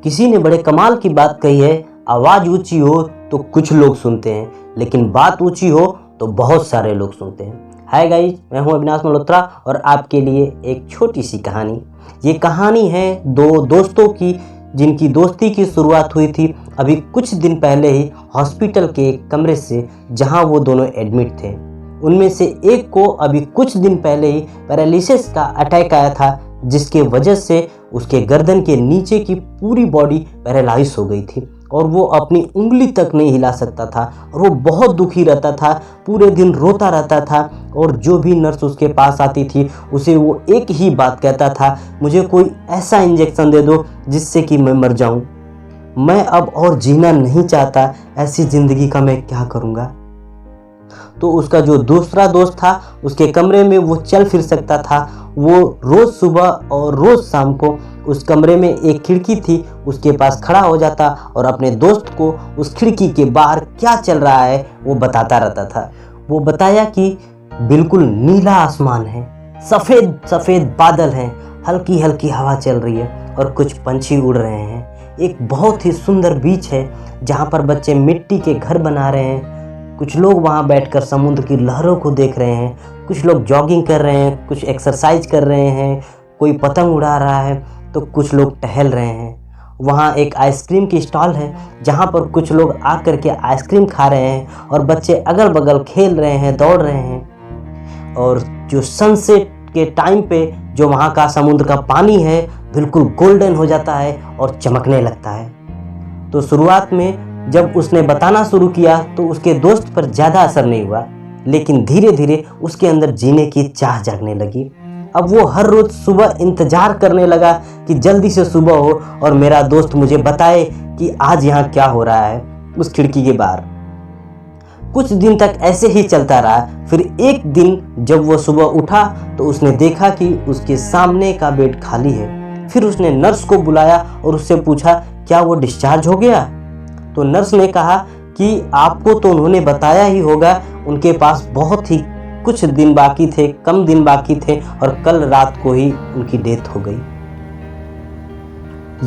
किसी ने बड़े कमाल की बात कही है, आवाज़ ऊंची हो तो कुछ लोग सुनते हैं, लेकिन बात ऊंची हो तो बहुत सारे लोग सुनते हैं। हाय गाइस, मैं हूं अविनाश मल्होत्रा और आपके लिए एक छोटी सी कहानी। ये कहानी है दो दोस्तों की, जिनकी दोस्ती की शुरुआत हुई थी अभी कुछ दिन पहले ही हॉस्पिटल के एक कमरे से, जहां वो दोनों एडमिट थे। उनमें से एक को अभी कुछ दिन पहले ही पैरालिसिस का अटैक आया था, जिसके वजह से उसके गर्दन के नीचे की पूरी बॉडी पैरालाइज हो गई थी और वो अपनी उंगली तक नहीं हिला सकता था और वो बहुत दुखी रहता था, पूरे दिन रोता रहता था। और जो भी नर्स उसके पास आती थी उसे वो एक ही बात कहता था, मुझे कोई ऐसा इंजेक्शन दे दो जिससे कि मैं मर जाऊं, मैं अब और जीना नहीं चाहता, ऐसी ज़िंदगी का मैं क्या करूँगा। तो उसका जो दूसरा दोस्त था, उसके कमरे में वो चल फिर सकता था। वो रोज़ सुबह और रोज़ शाम को उस कमरे में एक खिड़की थी, उसके पास खड़ा हो जाता और अपने दोस्त को उस खिड़की के बाहर क्या चल रहा है वो बताता रहता था। वो बताया कि बिल्कुल नीला आसमान है, सफ़ेद सफ़ेद बादल हैं, हल्की हल्की हवा चल रही है और कुछ पंछी उड़ रहे हैं। एक बहुत ही सुंदर बीच है जहाँ पर बच्चे मिट्टी के घर बना रहे हैं। कुछ लोग वहाँ बैठकर समुद्र की लहरों को देख रहे हैं, कुछ लोग जॉगिंग कर रहे हैं, कुछ एक्सरसाइज कर रहे हैं, कोई पतंग उड़ा रहा है तो कुछ लोग टहल रहे हैं। वहाँ एक आइसक्रीम की स्टॉल है जहाँ पर कुछ लोग आकर के आइसक्रीम खा रहे हैं और बच्चे अगल बगल खेल रहे हैं, दौड़ रहे हैं। और जो सनसेट के टाइम पे जो वहाँ का समुद्र का पानी है बिल्कुल गोल्डन हो जाता है और चमकने लगता है। तो शुरुआत में जब उसने बताना शुरू किया तो उसके दोस्त पर ज़्यादा असर नहीं हुआ, लेकिन धीरे धीरे उसके अंदर जीने की चाह जागने लगी। अब वो हर रोज़ सुबह इंतज़ार करने लगा कि जल्दी से सुबह हो और मेरा दोस्त मुझे बताए कि आज यहाँ क्या हो रहा है उस खिड़की के बाहर। कुछ दिन तक ऐसे ही चलता रहा। फिर एक दिन जब वो सुबह उठा तो उसने देखा कि उसके सामने का बेड खाली है। फिर उसने नर्स को बुलाया और उससे पूछा, क्या वो डिस्चार्ज हो गया? तो नर्स ने कहा कि आपको तो उन्होंने बताया ही होगा, उनके पास बहुत ही कुछ दिन बाकी थे, कम दिन बाकी थे और कल रात को ही उनकी डेथ हो गई।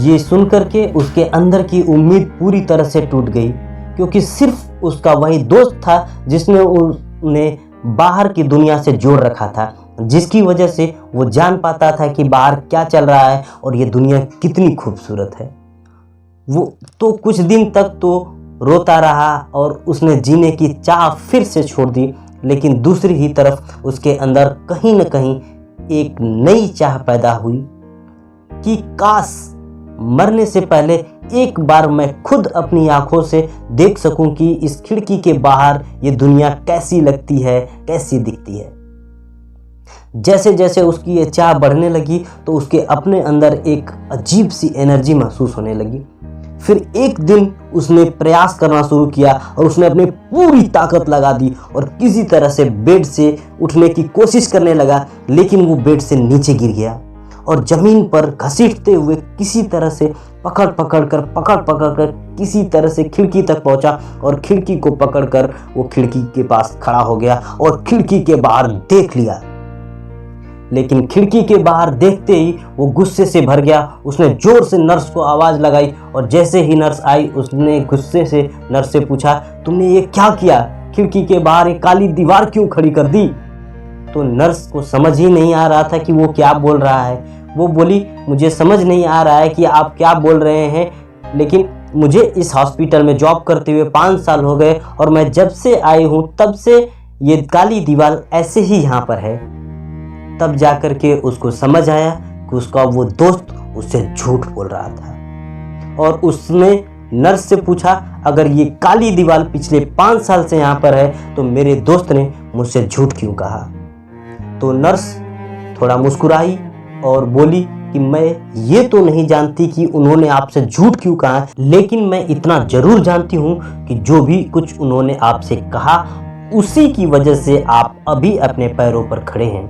ये सुनकर के उसके अंदर की उम्मीद पूरी तरह से टूट गई, क्योंकि सिर्फ उसका वही दोस्त था जिसने उन्हें बाहर की दुनिया से जोड़ रखा था, जिसकी वजह से वो जान पाता था कि बाहर क्या चल रहा है और ये दुनिया कितनी खूबसूरत है। वो तो कुछ दिन तक तो रोता रहा और उसने जीने की चाह फिर से छोड़ दी, लेकिन दूसरी ही तरफ उसके अंदर कहीं न कहीं एक नई चाह पैदा हुई कि काश मरने से पहले एक बार मैं खुद अपनी आंखों से देख सकूं कि इस खिड़की के बाहर ये दुनिया कैसी लगती है, कैसी दिखती है। जैसे जैसे उसकी ये चाह बढ़ने लगी तो उसके अपने अंदर एक अजीब सी एनर्जी महसूस होने लगी। फिर एक दिन उसने प्रयास करना शुरू किया और उसने अपनी पूरी ताकत लगा दी और किसी तरह से बेड से उठने की कोशिश करने लगा, लेकिन वो बेड से नीचे गिर गया और ज़मीन पर घसीटते हुए किसी तरह से पकड़ पकड़ कर किसी तरह से खिड़की तक पहुंचा और खिड़की को पकड़कर वो खिड़की के पास खड़ा हो गया और खिड़की के बाहर देख लिया। लेकिन खिड़की के बाहर देखते ही वो गुस्से से भर गया। उसने जोर से नर्स को आवाज़ लगाई और जैसे ही नर्स आई उसने गुस्से से नर्स से पूछा, तुमने ये क्या किया? खिड़की के बाहर एक काली दीवार क्यों खड़ी कर दी? तो नर्स को समझ ही नहीं आ रहा था कि वो क्या बोल रहा है। वो बोली, मुझे समझ नहीं आ रहा है कि आप क्या बोल रहे हैं, लेकिन मुझे इस हॉस्पिटल में जॉब करते हुए 5 साल हो गए और मैं जब से आई हूँ तब से ये काली दीवार ऐसे ही यहाँ पर है। तब जाकर के उसको समझ आया कि उसका वो दोस्त उससे झूठ बोल रहा था और उसने नर्स से पूछा, अगर ये काली दीवार पिछले 5 साल से यहाँ पर है तो मेरे दोस्त ने मुझसे झूठ क्यों कहा? तो नर्स थोड़ा मुस्कुराई और बोली कि मैं ये तो नहीं जानती कि उन्होंने आपसे झूठ क्यों कहा, लेकिन मैं इतना जरूर जानती हूँ कि जो भी कुछ उन्होंने आपसे कहा उसी की वजह से आप अभी अपने पैरों पर खड़े हैं।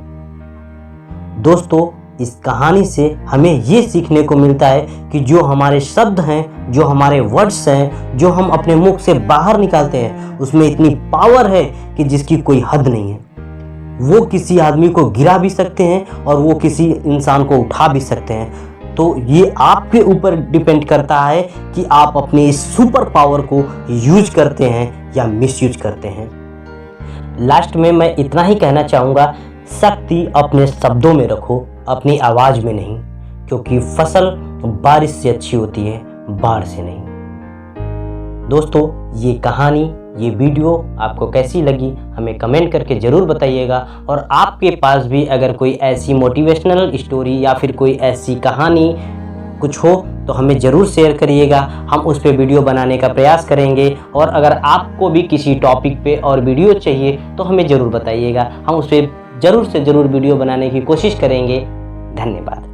दोस्तों, इस कहानी से हमें ये सीखने को मिलता है कि जो हमारे शब्द हैं, जो हमारे वर्ड्स हैं, जो हम अपने मुख से बाहर निकालते हैं, उसमें इतनी पावर है कि जिसकी कोई हद नहीं है। वो किसी आदमी को गिरा भी सकते हैं और वो किसी इंसान को उठा भी सकते हैं। तो ये आपके ऊपर डिपेंड करता है कि आप अपने इस सुपर पावर को यूज करते हैं या मिसयूज करते हैं। लास्ट में मैं इतना ही कहना चाहूँगा, शक्ति अपने शब्दों में रखो, अपनी आवाज़ में नहीं, क्योंकि फसल बारिश से अच्छी होती है, बाढ़ से नहीं। दोस्तों, ये कहानी, ये वीडियो आपको कैसी लगी हमें कमेंट करके ज़रूर बताइएगा। और आपके पास भी अगर कोई ऐसी मोटिवेशनल स्टोरी या फिर कोई ऐसी कहानी कुछ हो तो हमें ज़रूर शेयर करिएगा, हम उस पर वीडियो बनाने का प्रयास करेंगे। और अगर आपको भी किसी टॉपिक पे और वीडियो चाहिए तो हमें ज़रूर बताइएगा, हम उस पर ज़रूर से ज़रूर वीडियो बनाने की कोशिश करेंगे। धन्यवाद।